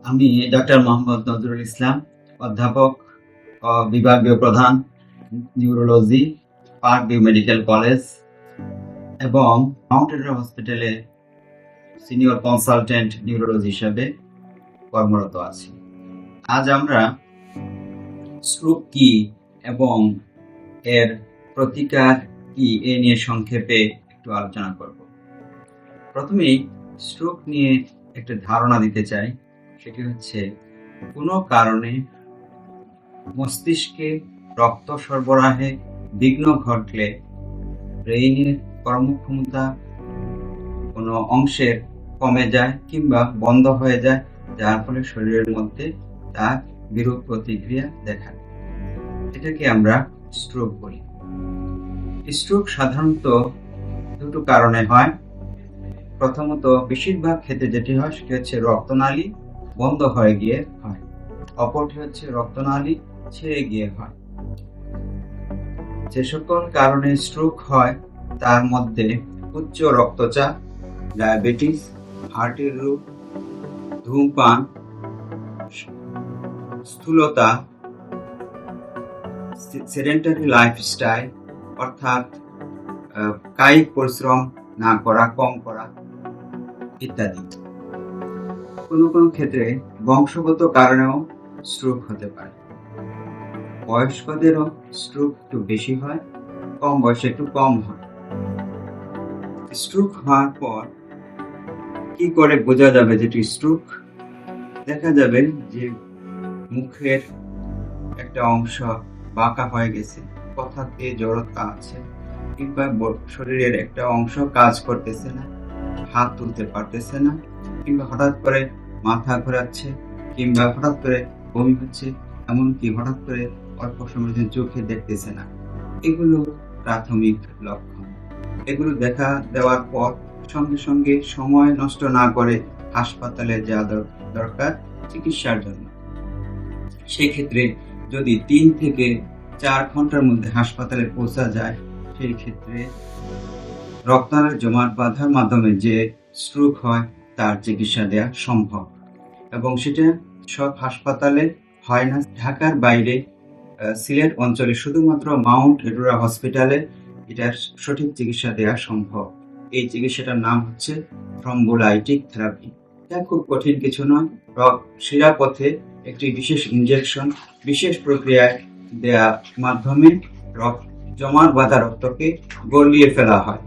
আমি ডক্টর মোহাম্মদ নজরুল ইসলাম, অধ্যাপক ও বিভাগীয় প্রধান, neurology, park view medical college এবং মাউন্ট এডুয়ার হসপিটালে সিনিয়র কনসালটেন্ট নিউরোলজি হিসেবে কর্মরত আছি। আজ আমরা স্ট্রোক কি এবং এর প্রতিকার কি এ নিয়ে সংক্ষেপে একটু আলোচনা করব। প্রথমেই স্ট্রোক নিয়ে একটা ধারণা দিতে চাই। সেটি হচ্ছে কোনো কারণে মস্তিষ্কে রক্ত সরবরাহে বিঘ্ন ঘটলে ব্রেইনের কর্মক্ষমতা কোনো অংশের কমে যায় কিংবা বন্ধ হয়ে যায়, যার ফলে শরীরের মধ্যে তার বিরূপ প্রতিক্রিয়া দেখা দেয়। এটাকে আমরা স্ট্রোক বলি। স্ট্রোক সাধারণত দুটো কারণে হয়। প্রথমত, বেশিরভাগ ক্ষেত্রে যেটি হয় সেটি হচ্ছে রক্তনালী বন্ধ হয়ে গিয়ে হয়, অপরটি হচ্ছে রক্তনালী ছেড়ে গিয়ে হয়। যে সকল কারণে স্ট্রোক হয় তার মধ্যে উচ্চ রক্তচাপ, ডায়াবেটিস, হার্টের রোগ, ধূমপান, স্থূলতা, সেডেন্টারি লাইফস্টাইল অর্থাৎ কায়িক পরিশ্রম না করা, কম করা ইত্যাদি। কোনো কোনো ক্ষেত্রে বংশগত কারণেও স্ট্রোক হতে পারে। বয়স্কদেরও স্ট্রোক একটু বেশি হয়, কম বয়সে একটু কম হয়। স্ট্রোক হওয়ার পর কি করে বোঝা যাবে যেটি স্ট্রোক? দেখা যাবে যে মুখের একটা অংশ বাঁকা হয়ে গেছে, কথাতে জড়তা আছে, কিংবা শরীরের একটা অংশ কাজ করতেছে না, হাত তুলতে পারতেছে না, কিংবা হঠাৎ করে মাথা ঘোরাচ্ছে, কিংবা হঠাৎ করে বমি হচ্ছে, এমনকি হঠাৎ করে অল্প সময়ের জন্য চোখে দেখতেছে না। এগুলো প্রাথমিক লক্ষণ। এগুলো দেখা দেওয়ার পর সঙ্গে সঙ্গে সময় নষ্ট না করে হাসপাতালে যাওয়া দরকার চিকিৎসার জন্য। সেই ক্ষেত্রে যদি 3 থেকে 4 ঘন্টার মধ্যে হাসপাতালে পৌঁছা যায়, সেই ক্ষেত্রে রক্তনালীর জমাট বাঁধার মাধ্যমে যে স্ট্রোক হয় তার চিকিৎসা দেওয়া সম্ভব, এবং সেটা সব হাসপাতালে হয় না। ঢাকার বাইরে সিলেট অঞ্চলে শুধুমাত্র মাউন্ট এডুয়ার হসপিটালে এটার সঠিক চিকিৎসা দেওয়া সম্ভব। এই চিকিৎসাটার নাম হচ্ছে থ্রম্বোলাইটিক থেরাপি। এটা খুব কঠিন কিছু নয়। শিরাপথে একটি বিশেষ ইনজেকশন বিশেষ প্রক্রিয়ায় দেওয়ার মাধ্যমে জমাট বাঁধা রক্তকে গলিয়ে ফেলা হয়,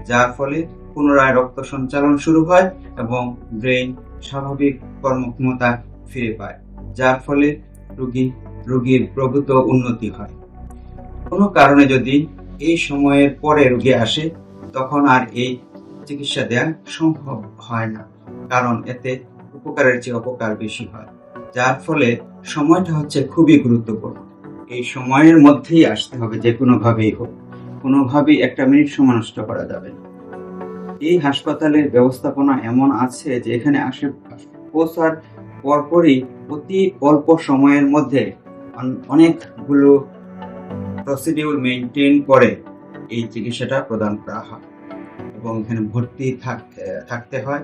যার ফলে পুনরায় রক্ত সঞ্চালন শুরু হয় এবং ব্রেইন স্বাভাবিক কর্মক্ষমতা ফিরে পায়, যার ফলে রোগীর প্রভূত উন্নতি হয়। কোনো কারণে যদি এই সময়ের পরে রোগী আসে, তখন আর এই চিকিৎসা দেওয়া সম্ভব হয় না, কারণ এতে উপকারের চেয়ে অপকার বেশি হয়। যার ফলে সময়টা হচ্ছে খুবই গুরুত্বপূর্ণ। এই সময়ের মধ্যেই আসতে হবে, যে কোনোভাবেই হোক। কোনোভাবেই 1 মিনিট সময় নষ্ট করা যাবে না। এই হাসপাতালের ব্যবস্থাপনা এমন আছে যে এখানে পৌঁছার পরপরই অতি অল্প সময়ের মধ্যে অনেকগুলো প্রসিডিউর মেনটেন করে এই চিকিৎসাটা প্রদান করা হয়, এবং এখানে ভর্তি থাকতে হয়,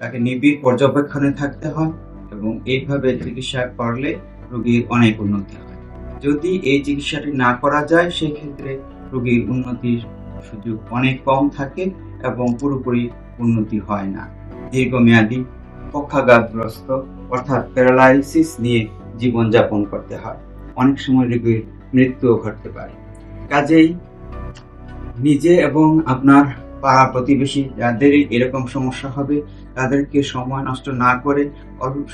তাকে নিবিড় পর্যবেক্ষণে থাকতে হয়, এবং এইভাবে চিকিৎসা করলে রোগীর অনেক উন্নতি হয়। যদি এই চিকিৎসাটি না করা যায়, সেই ক্ষেত্রে রোগীর উন্নতির সুযোগ অনেক কম থাকে এবং পুরোপুরি উন্নতি হয় না। দীর্ঘমেয়াদী পক্ষাঘাতগ্রস্ত অর্থাৎ প্যারালাইসিস নিয়ে জীবনযাপন করতে হয়। অনেক সময় রোগীর মৃত্যুও ঘটতে পারে। কাজেই নিজে এবং আপনার পাড়া প্রতিবেশী যাদেরই এরকম সমস্যা হবে, তাদেরকে সময় নষ্ট না করে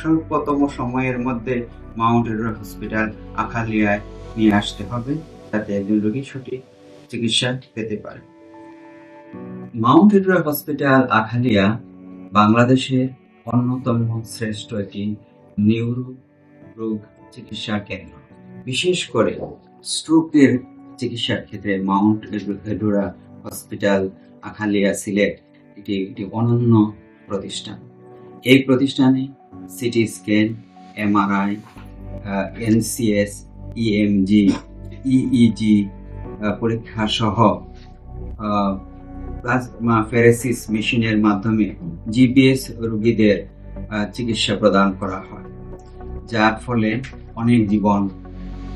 স্বল্পতম সময়ের মধ্যে মাউন্ট এডুয়ার হসপিটাল আখালিয়ায় নিয়ে আসতে হবে, যাতে একজন রোগী সঠিক চিকিৎসা পেতে পারে। মাউন্ট এডুয়ার হসপিটাল আখালিয়া বাংলাদেশের অন্যতম শ্রেষ্ঠ একটি নিউরো রোগ চিকিৎসা কেন্দ্র। বিশেষ করে স্ট্রোকের চিকিৎসার ক্ষেত্রে মাউন্ট এডুয়ার হসপিটাল আখালিয়া সিলেট এটি একটি অনন্য প্রতিষ্ঠান। এই প্রতিষ্ঠানে CT scan, MRI, NCS, EMG, EEG পরীক্ষা সহ প্লাজমা ফেরেসিস মেশিনের মাধ্যমে জিপিএস রোগীদের চিকিৎসা প্রদান করা হয়, যার ফলে অনেক জীবন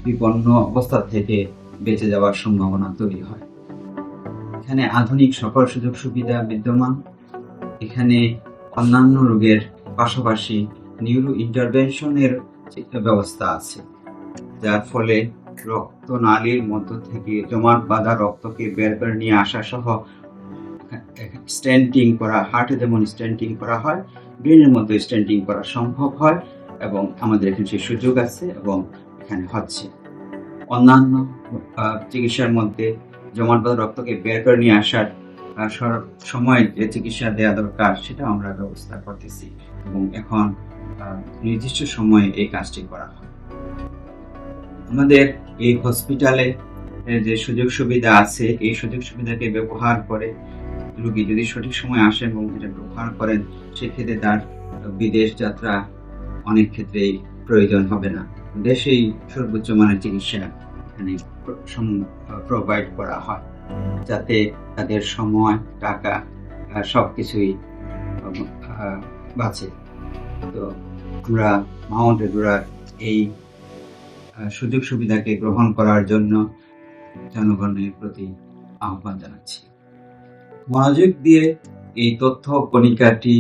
বিপন্ন অবস্থা থেকে বেঁচে যাওয়ার সম্ভাবনা তৈরি হয়। এখানে আধুনিক সকল সুযোগ সুবিধা বিদ্যমান। এখানে অন্যান্য রোগের পাশাপাশি নিউরো ইন্টারভেনশনের ব্যবস্থা আছে, যার ফলে রক্তনালীর মধ্য থেকে জমাট বাঁধা রক্তকে বের করে নিয়ে আসা সহ স্টেন্টিং করা, হার্টে যেমন স্টেন্টিং করা হয়, ব্রেনের মধ্যে স্টেন্টিং করা সম্ভব হয় এবং আমাদের এখানে সেই সুযোগ আছে এবং এখানে হচ্ছে। অন্যান্য চিকিৎসার মধ্যে জমাট বাঁধা রক্তকে বের করে নিয়ে আসার সময় যে চিকিৎসা দেওয়া দরকার সেটা আমরা ব্যবস্থা করতেছি এবং এখন নির্দিষ্ট সময়ে এই কাজটি করা হয়। আমাদের এই হসপিটালে যে সুযোগ সুবিধা আছে, এই সুযোগ সুবিধাকে ব্যবহার করে রোগী যদি সঠিক সময় আসেন এবং এটা ব্যবহার করেন, সেক্ষেত্রে তার বিদেশ যাত্রা অনেক ক্ষেত্রেই প্রয়োজন হবে না। দেশেই সর্বোচ্চ মানের চিকিৎসা এখানে প্রোভাইড করা হয়, যাতে তাদের সময়, টাকা সবকিছুই বাঁচে। তো আমরা মাউন্ট এডুরার এই সুযোগ সুবিধাকে গ্রহণ করার জন্য জনগণের প্রতি আহ্বান জানাচ্ছি। মনোযোগ দিয়ে এই তথ্য কণিকাটি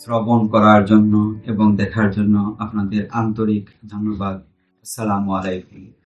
শ্রবণ করার জন্য এবং দেখার জন্য আপনাদের আন্তরিক ধন্যবাদ। আসসালামু আলাইকুম।